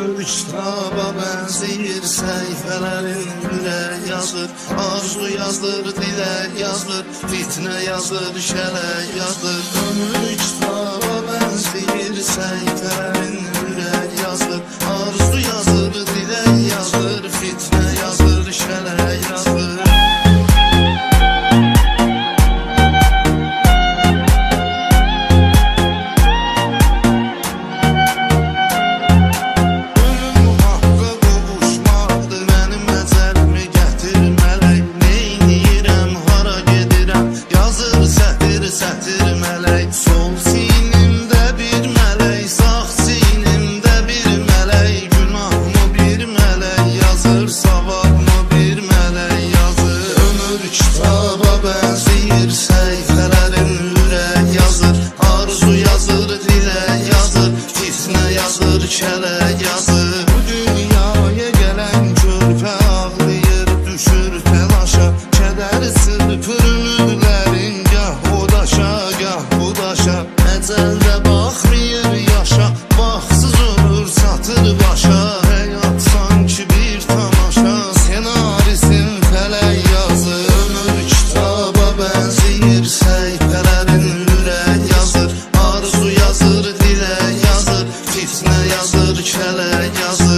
Ömür kitaba benzeyir, səhifələrin ürək yazır. Arzu yazır, dilək yazır, fitnə yazır, şələk yazır. Ömür kitaba benzeyir, səhifələrin ürək yazır. Arzu yazır, dilək yazır, fitnə yazır, şələk yazır. Sətir mələk, sol sinimdə bir mələk, sağ sinimdə bir mələk, günahımı bir mələk yazır, savabımı bir mələk yazır. Ömür kitaba bənzəyir, səhifələrin ürək yazır. Arzu yazır, dilək yazır, fitnə yazır, kələk yazır. Bu dünyaya gələn körpə ağlayır, düşür təlaşa, kədər sırpır ümidlərin, gah o daşa, gah bu daşa. Əcəldə baxmayır yaşa, baxsız olur satır başa. Həyat sanki bir tamaşa, senarisin fələk yazır. Ömür kitaba bənzəyir, səhifələrin ürək yazır. Arzu yazır, dilək yazır, fitnə yazır, kələk yazır.